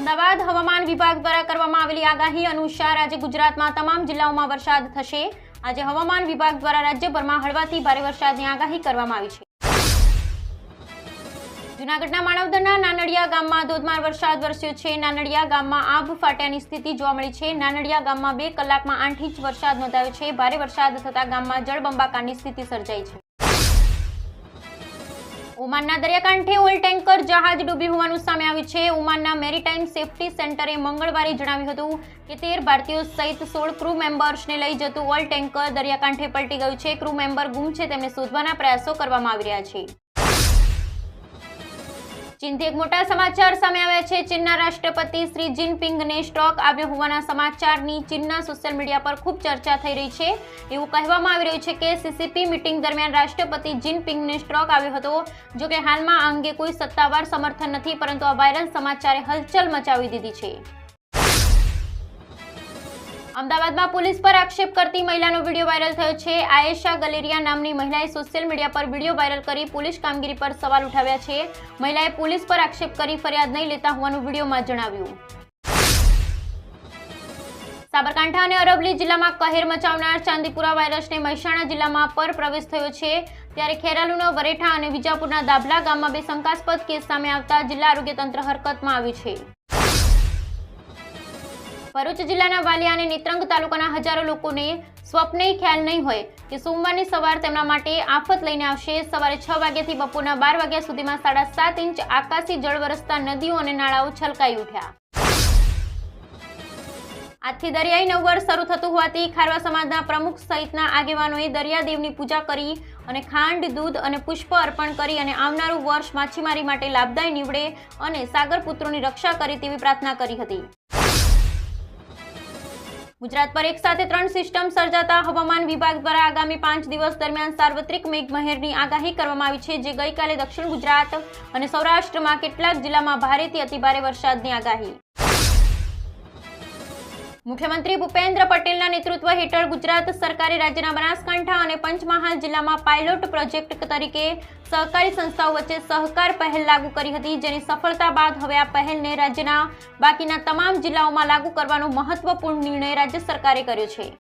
અમદાવાદ હવામાન વિભાગ દ્વારા કરવામાં આવેલી આગાહી અનુસાર આજે ગુજરાતમાં તમામ જિલ્લાઓમાં વરસાદ થશે। આજે હવામાન વિભાગ દ્વારા રાજ્યભરમાં હળવાથી ભારે વરસાદની આગાહી કરવામાં આવી છે। જૂનાગઢના માનવદરના નાનડિયા ગામમાં ધોધમાર વરસાદ વરસ્યો છે। નાનડિયા ગામમાં આભ ફાટ્યાની સ્થિતિ જોવા મળી છે। નાનડિયા ગામમાં 2 કલાકમાં 8 ઇંચ વરસાદ નોંધાયો છે। ભારે વરસાદ થતા ગામમાં જળબંબાકારની સ્થિતિ સર્જાઈ છે। ઓમાનના દરિયાકાંઠે ઓઇલ ટેન્કર જહાજ ડૂબ્યું હોવાનું સામે આવ્યું છે। ઓમાનના મેરીટાઈમ સેફ્ટી સેન્ટરે મંગળવારે જણાવ્યું હતું કે 13 ભારતીયો સહિત 16 ક્રૂ મેમ્બર્સને લઈ જતું ઓઇલ ટેન્કર દરિયાકાંઠે પલટી ગયું છે। ક્રૂ મેમ્બર ગુમ છે, તેમને શોધવાના પ્રયાસો કરવામાં આવી રહ્યા છે। ચીનથી એક મોટા સમાચાર સામે આવ્યા છે। ચીનના રાષ્ટ્રપતિ શ્રી જિનપિંગને સ્ટ્રોક આવ્યો હોવાના સમાચારની ચીનના સોશિયલ મીડિયા પર ખૂબ ચર્ચા થઈ રહી છે। એવું કહેવામાં આવી રહ્યું છે કે સીસીપી મીટિંગ દરમિયાન રાષ્ટ્રપતિ જિનપિંગને સ્ટ્રોક આવ્યો હતો। જો કે હાલમાં આ અંગે કોઈ સત્તાવાર સમર્થન નથી, પરંતુ આ વાયરલ સમાચારે હલચલ મચાવી દીધી છે। અમદાવાદમાં પોલીસ પર આક્ષેપ કરતી મહિલાનો વિડીયો વાયરલ થયો છે। આયેશા ગલેરિયા નામની મહિલાએ સોશિયલ મીડિયા પર વિડીયો વાયરલ કરી પોલીસ કામગીરી પર સવાલ ઉઠાવ્યા છે। મહિલાએ પોલીસ પર આક્ષેપ કરી ફરિયાદ નહીં લેતા હોવાનું વિડીયોમાં જણાવ્યું। સાબરકાંઠા અને અરવલ્લી જિલ્લામાં કહેર મચાવનાર ચાંદીપુરા વાયરસને મહેસાણા જિલ્લામાં પર પ્રવેશ થયો છે। ત્યારે ખેરાલુના વરેઠા અને વિજાપુરના દાભલા ગામમાં 2 શંકાસ્પદ કેસ સામે આવતા જિલ્લા આરોગ્ય તંત્ર હરકતમાં આવ્યું છે। ભરૂચ જિલ્લાના વાલિયા અને નેત્રંગ તાલુકાના હજારો લોકોને સ્વપ્ને ખ્યાલ નહીં હોય કે સોમવારની સવાર તેમના માટે આફત લઈને આવશે। સવારે 6 વાગ્યાથી બપોરના 12 વાગ્યા સુધીમાં 7.5 ઇંચ આકાશી જળ વરસતા નદીઓ અને નાળાઓ છલકાઈ ઉઠ્યા। આજથી દરિયાઈ નવવર્ષ શરૂ થતું હોવાથી ખારવા સમાજના પ્રમુખ સહિતના આગેવાનોએ દરિયાદેવની પૂજા કરી અને ખાંડ, દૂધ અને પુષ્પ અર્પણ કરી અને આવનારું વર્ષ માછીમારી માટે લાભદાયી નીવડે અને સાગરપુત્રોની રક્ષા કરે તેવી પ્રાર્થના કરી હતી। ગુજરાત પર એક સાથે 3 સિસ્ટમ સર્જાતા હવામાન વિભાગ દ્વારા આગામી 5 દિવસ દરમિયાન સાર્વત્રિક મેઘમહેરની આગાહી કરવામાં આવી છે। જે ગઈકાલે દક્ષિણ ગુજરાત અને સૌરાષ્ટ્રમાં કેટલાક જિલ્લામાં ભારેથી અતિભારે વરસાદની આગાહી। મુખ્યમંત્રી ભૂપેન્દ્ર પટેલના નેતૃત્વ હેઠળ ગુજરાત સરકારે રાજ્યના બનાસકાંઠા અને પંચમહાલ જિલ્લામાં પાયલોટ પ્રોજેક્ટ તરીકે સહકારી સંસ્થાઓ વચ્ચે સહકાર પહેલ લાગુ કરી હતી। જેની સફળતા બાદ હવે આ પહેલને રાજ્યના બાકીના તમામ જિલ્લાઓમાં લાગુ કરવાનો મહત્વપૂર્ણ નિર્ણય રાજ્ય સરકારે કર્યો છે।